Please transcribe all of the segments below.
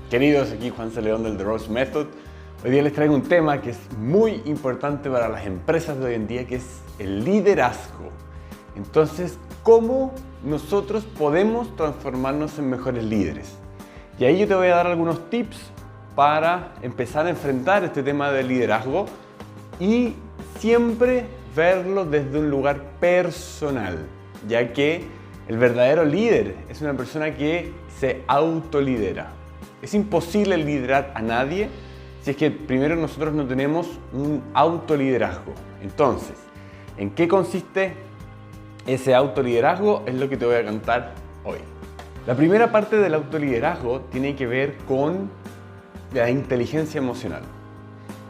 Queridos, aquí Juan C. León del The Rose Method. Hoy día les traigo un tema que es muy importante para las empresas de hoy en día, que es el liderazgo. Entonces, ¿cómo nosotros podemos transformarnos en mejores líderes? Y ahí yo te voy a dar algunos tips para empezar a enfrentar este tema del liderazgo y siempre verlo desde un lugar personal, ya que el verdadero líder es una persona que se autolidera. Es imposible liderar a nadie si es que primero nosotros no tenemos un autoliderazgo. Entonces, ¿en qué consiste ese autoliderazgo? Es lo que te voy a contar hoy. La primera parte del autoliderazgo tiene que ver con la inteligencia emocional.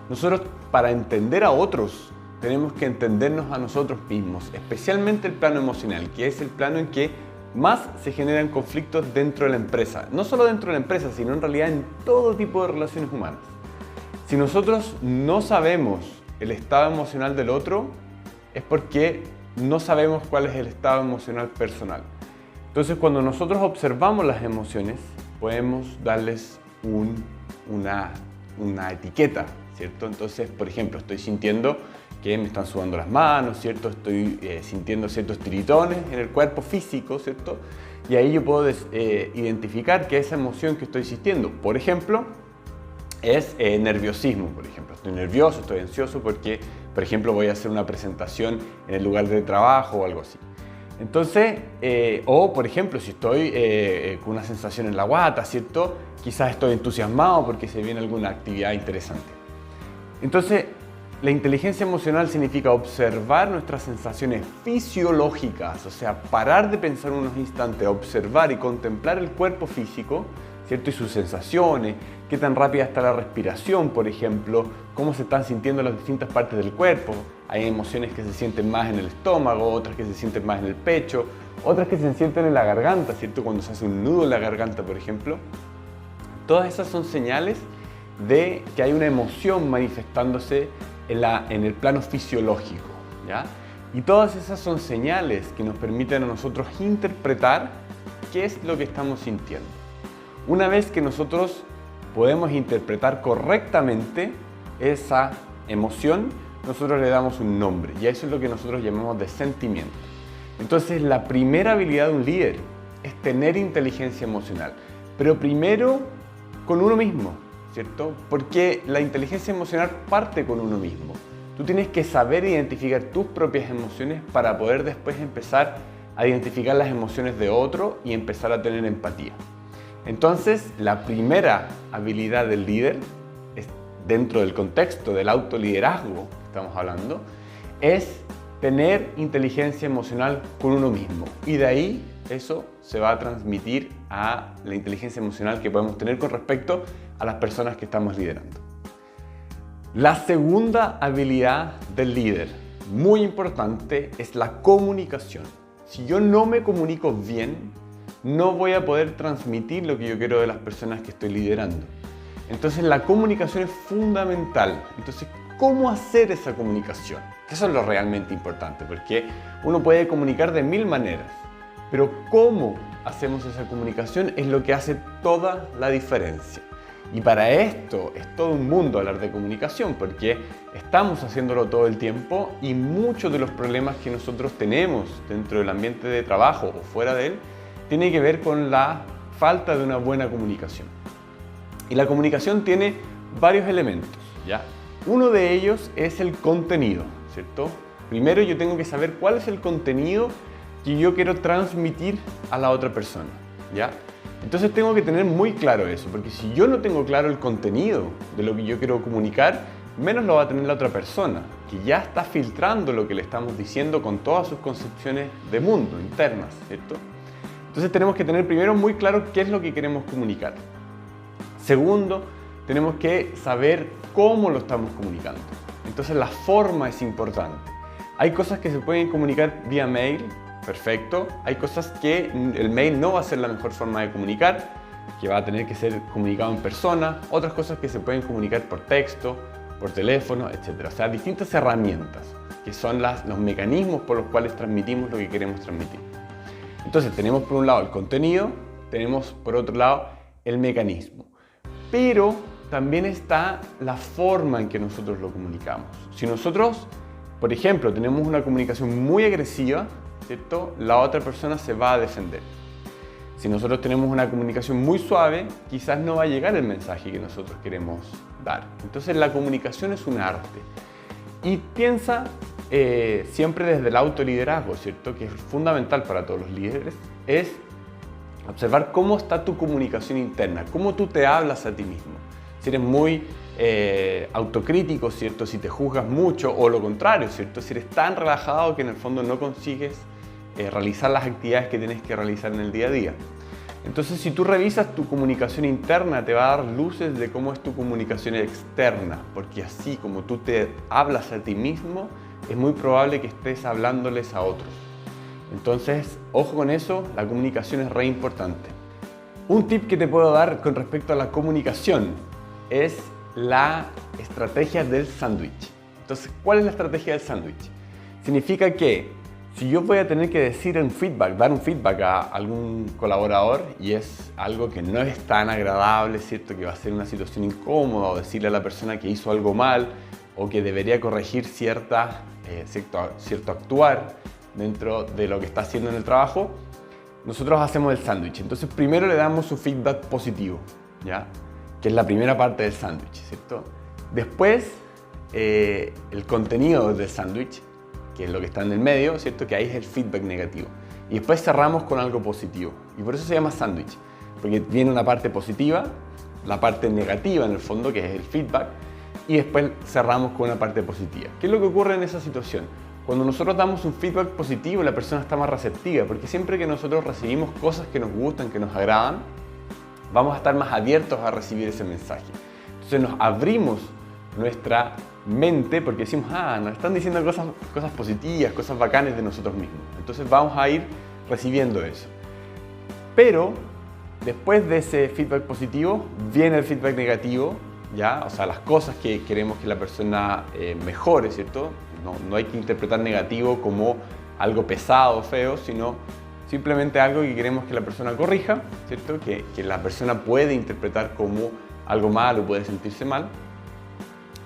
Nosotros, para entender a otros, tenemos que entendernos a nosotros mismos, especialmente el plano emocional, que es el plano en que más se generan conflictos dentro de la empresa. No solo dentro de la empresa, sino en realidad en todo tipo de relaciones humanas. Si nosotros no sabemos el estado emocional del otro, es porque no sabemos cuál es el estado emocional personal. Entonces, cuando nosotros observamos las emociones, podemos darles una etiqueta, ¿cierto? Entonces, por ejemplo, estoy sintiendo que me están sudando las manos, ¿cierto? Estoy sintiendo ciertos tiritones en el cuerpo físico, ¿cierto? Y ahí yo puedo identificar que esa emoción que estoy sintiendo, por ejemplo, es nerviosismo, por ejemplo. Estoy nervioso, estoy ansioso porque, por ejemplo, voy a hacer una presentación en el lugar de trabajo o algo así. Entonces, o por ejemplo, si estoy con una sensación en la guata, ¿cierto? Quizás estoy entusiasmado porque se viene alguna actividad interesante. Entonces, la inteligencia emocional significa observar nuestras sensaciones fisiológicas, o sea, parar de pensar unos instantes, observar y contemplar el cuerpo físico, ¿cierto? Y sus sensaciones, qué tan rápida está la respiración, por ejemplo, cómo se están sintiendo las distintas partes del cuerpo. Hay emociones que se sienten más en el estómago, otras que se sienten más en el pecho, otras que se sienten en la garganta, ¿cierto? Cuando se hace un nudo en la garganta, por ejemplo. Todas esas son señales de que hay una emoción manifestándose en el plano fisiológico, ¿ya? Y todas esas son señales que nos permiten a nosotros interpretar qué es lo que estamos sintiendo. Una vez que nosotros podemos interpretar correctamente esa emoción, nosotros le damos un nombre y eso es lo que nosotros llamamos de sentimiento. Entonces, la primera habilidad de un líder es tener inteligencia emocional, pero primero con uno mismo, ¿cierto? Porque la inteligencia emocional parte con uno mismo. Tú tienes que saber identificar tus propias emociones para poder después empezar a identificar las emociones de otro y empezar a tener empatía. Entonces, la primera habilidad del líder, dentro del contexto del autoliderazgo que estamos hablando, es tener inteligencia emocional con uno mismo. Y de ahí eso se va a transmitir a la inteligencia emocional que podemos tener con respecto a las personas que estamos liderando. La segunda habilidad del líder, muy importante, es la comunicación. Si yo no me comunico bien, no voy a poder transmitir lo que yo quiero de las personas que estoy liderando. Entonces la comunicación es fundamental. Entonces, ¿cómo hacer esa comunicación? Eso es lo realmente importante, porque uno puede comunicar de mil maneras, pero cómo hacemos esa comunicación es lo que hace toda la diferencia. Y para esto es todo un mundo hablar de comunicación, porque estamos haciéndolo todo el tiempo y muchos de los problemas que nosotros tenemos dentro del ambiente de trabajo o fuera de él tiene que ver con la falta de una buena comunicación. Y la comunicación tiene varios elementos, ¿ya? Uno de ellos es el contenido, ¿cierto? Primero yo tengo que saber cuál es el contenido que yo quiero transmitir a la otra persona, ¿ya? Entonces tengo que tener muy claro eso, porque si yo no tengo claro el contenido de lo que yo quiero comunicar, menos lo va a tener la otra persona, que ya está filtrando lo que le estamos diciendo con todas sus concepciones de mundo, internas, ¿cierto? Entonces tenemos que tener primero muy claro qué es lo que queremos comunicar. Segundo, tenemos que saber cómo lo estamos comunicando. Entonces la forma es importante. Hay cosas que se pueden comunicar vía mail, perfecto. Hay cosas que el mail no va a ser la mejor forma de comunicar, que va a tener que ser comunicado en persona. Otras cosas que se pueden comunicar por texto, por teléfono, etc. O sea, distintas herramientas que son los mecanismos por los cuales transmitimos lo que queremos transmitir. Entonces tenemos por un lado el contenido, tenemos por otro lado el mecanismo. pero también está la forma en que nosotros lo comunicamos. Si nosotros, por ejemplo, tenemos una comunicación muy agresiva, ¿cierto? La otra persona se va a defender. Si nosotros tenemos una comunicación muy suave, quizás no va a llegar el mensaje que nosotros queremos dar. Entonces la comunicación es un arte. Y piensa siempre desde el autoliderazgo, ¿cierto? Que es fundamental para todos los líderes, es observar cómo está tu comunicación interna, cómo tú te hablas a ti mismo. Si eres muy autocrítico, ¿cierto? Si te juzgas mucho, o lo contrario, ¿cierto? Si eres tan relajado que en el fondo no consigues realizar las actividades que tienes que realizar en el día a día. Entonces, si tú revisas tu comunicación interna, te va a dar luces de cómo es tu comunicación externa, porque así como tú te hablas a ti mismo, es muy probable que estés hablándoles a otros. Entonces, ojo con eso, la comunicación es re importante. Un tip que te puedo dar con respecto a la comunicación es la estrategia del sándwich. Entonces, ¿cuál es la estrategia del sándwich? Significa que si yo voy a tener que dar un feedback a algún colaborador y es algo que no es tan agradable, ¿cierto? Que va a ser una situación incómoda, o decirle a la persona que hizo algo mal o que debería corregir cierto actuar dentro de lo que está haciendo en el trabajo, nosotros hacemos el sándwich. Entonces primero le damos un feedback positivo, ¿ya? Que es la primera parte del sándwich, ¿cierto? Después el contenido del sándwich, que es lo que está en el medio, ¿cierto? Que ahí es el feedback negativo. Y después cerramos con algo positivo. Y por eso se llama sándwich, porque viene una parte positiva, la parte negativa en el fondo, que es el feedback, y después cerramos con una parte positiva. ¿Qué es lo que ocurre en esa situación? Cuando nosotros damos un feedback positivo, la persona está más receptiva, porque siempre que nosotros recibimos cosas que nos gustan, que nos agradan, vamos a estar más abiertos a recibir ese mensaje. Entonces nos abrimos nuestra mente porque decimos, nos están diciendo cosas positivas, cosas bacanas de nosotros mismos. Entonces vamos a ir recibiendo eso. Pero después de ese feedback positivo viene el feedback negativo, ¿ya? O sea, las cosas que queremos que la persona mejore, ¿cierto? No hay que interpretar negativo como algo pesado, feo, sino simplemente algo que queremos que la persona corrija, ¿cierto? Que la persona puede interpretar como algo malo, puede sentirse mal.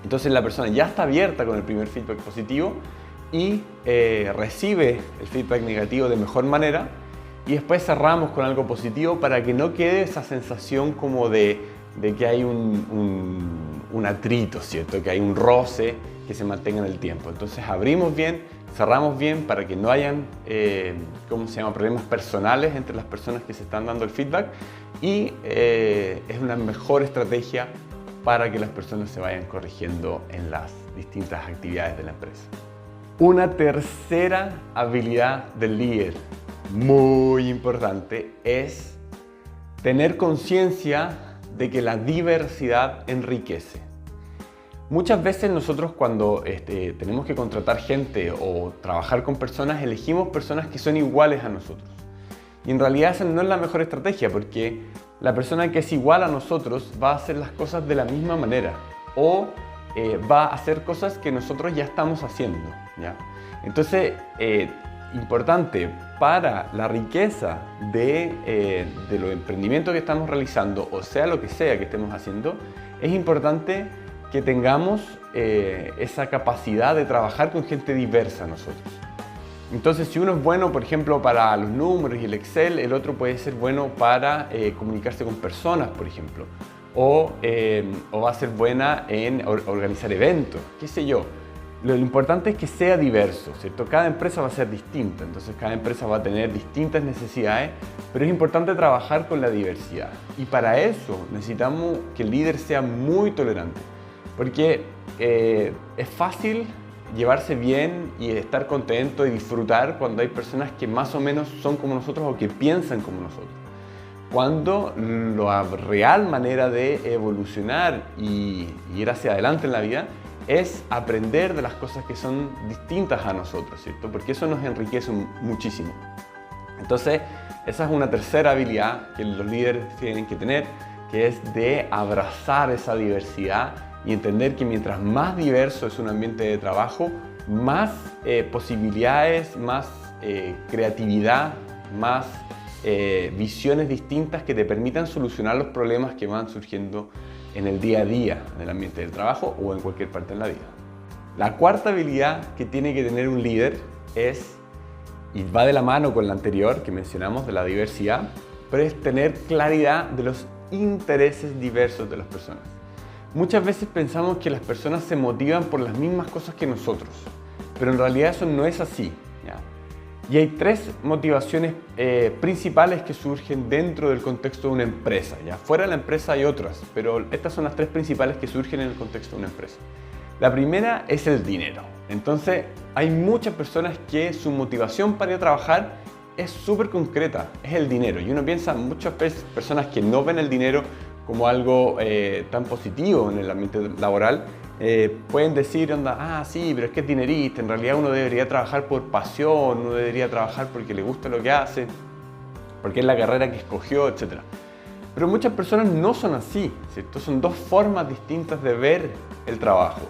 Entonces la persona ya está abierta con el primer feedback positivo y recibe el feedback negativo de mejor manera, y después cerramos con algo positivo para que no quede esa sensación como de que hay un atrito, ¿cierto? Que hay un roce que se mantenga en el tiempo. Entonces abrimos bien, cerramos bien para que no hayan problemas personales entre las personas que se están dando el feedback, y es una mejor estrategia para que las personas se vayan corrigiendo en las distintas actividades de la empresa. Una tercera habilidad del líder, muy importante, es tener conciencia de que la diversidad enriquece. Muchas veces nosotros cuando tenemos que contratar gente o trabajar con personas, elegimos personas que son iguales a nosotros. Y en realidad esa no es la mejor estrategia, porque la persona que es igual a nosotros va a hacer las cosas de la misma manera, o va a hacer cosas que nosotros ya estamos haciendo, ¿ya? Entonces, importante para la riqueza de los emprendimientos que estamos realizando, o sea lo que sea que estemos haciendo, es importante que tengamos esa capacidad de trabajar con gente diversa nosotros. Entonces, si uno es bueno, por ejemplo, para los números y el Excel, el otro puede ser bueno para comunicarse con personas, por ejemplo, o va a ser buena en organizar eventos, qué sé yo. Lo importante es que sea diverso, ¿cierto? Cada empresa va a ser distinta, entonces cada empresa va a tener distintas necesidades, pero es importante trabajar con la diversidad. Y para eso necesitamos que el líder sea muy tolerante, porque es fácil llevarse bien y estar contento y disfrutar cuando hay personas que más o menos son como nosotros o que piensan como nosotros. Cuando la real manera de evolucionar y ir hacia adelante en la vida es aprender de las cosas que son distintas a nosotros, ¿cierto? Porque eso nos enriquece muchísimo. Entonces, esa es una tercera habilidad que los líderes tienen que tener, que es de abrazar esa diversidad y entender que mientras más diverso es un ambiente de trabajo, más posibilidades, más creatividad, más visiones distintas que te permitan solucionar los problemas que van surgiendo en el día a día, en el ambiente del trabajo o en cualquier parte en la vida. La cuarta habilidad que tiene que tener un líder es, y va de la mano con la anterior que mencionamos de la diversidad, pero es tener claridad de los intereses diversos de las personas. Muchas veces pensamos que las personas se motivan por las mismas cosas que nosotros, pero en realidad eso no es así, ¿ya? Y hay tres motivaciones principales que surgen dentro del contexto de una empresa, ¿ya? Fuera de la empresa hay otras, pero estas son las tres principales que surgen en el contexto de una empresa. La primera es el dinero. Entonces, hay muchas personas que su motivación para ir a trabajar es súper concreta, es el dinero. Y uno piensa, muchas veces, personas que no ven el dinero como algo tan positivo en el ambiente laboral, pueden decir, sí, pero es que es dinerista, en realidad uno debería trabajar por pasión, uno debería trabajar porque le gusta lo que hace, porque es la carrera que escogió, etc. Pero muchas personas no son así, ¿cierto? Son dos formas distintas de ver el trabajo.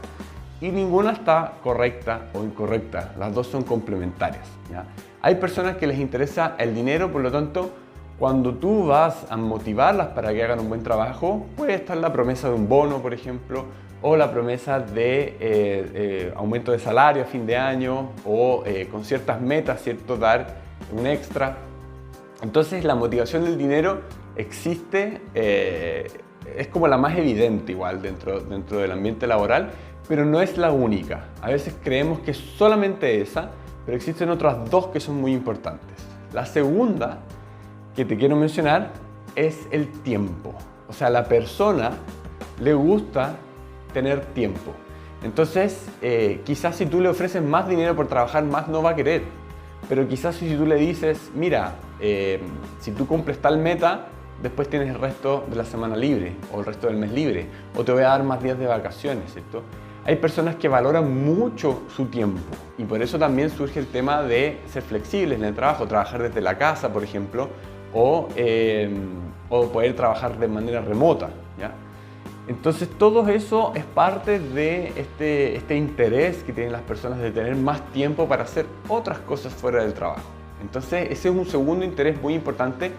Y ninguna está correcta o incorrecta, las dos son complementarias, ¿ya? Hay personas que les interesa el dinero, por lo tanto, cuando tú vas a motivarlas para que hagan un buen trabajo, puede estar la promesa de un bono, por ejemplo, o la promesa de aumento de salario a fin de año, o con ciertas metas, ¿cierto? Dar un extra. Entonces, la motivación del dinero existe, es como la más evidente igual dentro del ambiente laboral, pero no es la única. A veces creemos que es solamente esa, pero existen otras dos que son muy importantes. La segunda que te quiero mencionar es el tiempo. O sea, a la persona le gusta tener tiempo. Entonces, quizás si tú le ofreces más dinero por trabajar más, no va a querer. Pero quizás si tú le dices, mira, si tú cumples tal meta, después tienes el resto de la semana libre o el resto del mes libre, o te voy a dar más días de vacaciones, ¿cierto? Hay personas que valoran mucho su tiempo y por eso también surge el tema de ser flexibles en el trabajo, trabajar desde la casa, por ejemplo, o poder trabajar de manera remota, ¿ya? Entonces todo eso es parte de este interés que tienen las personas de tener más tiempo para hacer otras cosas fuera del trabajo. Entonces ese es un segundo interés muy importante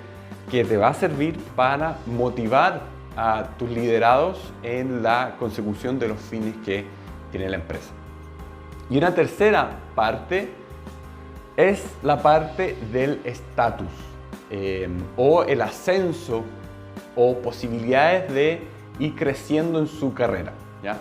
que te va a servir para motivar a tus liderados en la consecución de los fines que tiene la empresa. Y una tercera parte es la parte del estatus o el ascenso o posibilidades de ir creciendo en su carrera, ¿ya?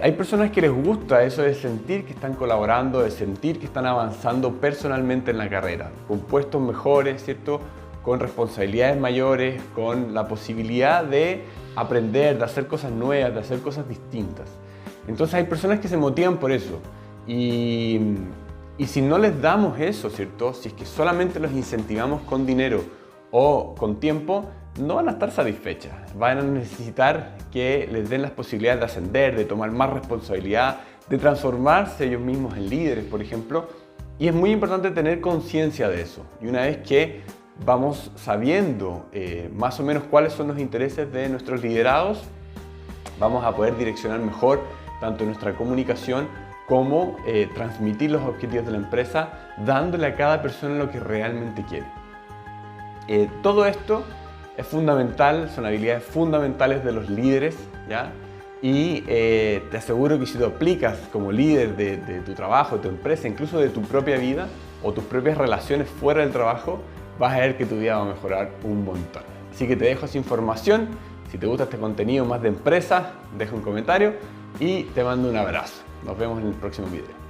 Hay personas que les gusta eso de sentir que están colaborando, de sentir que están avanzando personalmente en la carrera, con puestos mejores, ¿cierto? Con responsabilidades mayores, con la posibilidad de aprender, de hacer cosas nuevas, de hacer cosas distintas. Entonces hay personas que se motivan por eso. Y si no les damos eso, ¿cierto? Si es que solamente los incentivamos con dinero o con tiempo, no van a estar satisfechas. Van a necesitar que les den las posibilidades de ascender, de tomar más responsabilidad, de transformarse ellos mismos en líderes, por ejemplo. Y es muy importante tener conciencia de eso. Y una vez que vamos sabiendo más o menos cuáles son los intereses de nuestros liderados, vamos a poder direccionar mejor tanto nuestra comunicación como transmitir los objetivos de la empresa, dándole a cada persona lo que realmente quiere. Todo esto es fundamental, son habilidades fundamentales de los líderes, ¿ya? Y te aseguro que si lo aplicas como líder de tu trabajo, de tu empresa, incluso de tu propia vida o tus propias relaciones fuera del trabajo, vas a ver que tu vida va a mejorar un montón. Así que te dejo esa información. Si te gusta este contenido más de empresa, deja un comentario y te mando un abrazo. Nos vemos en el próximo video.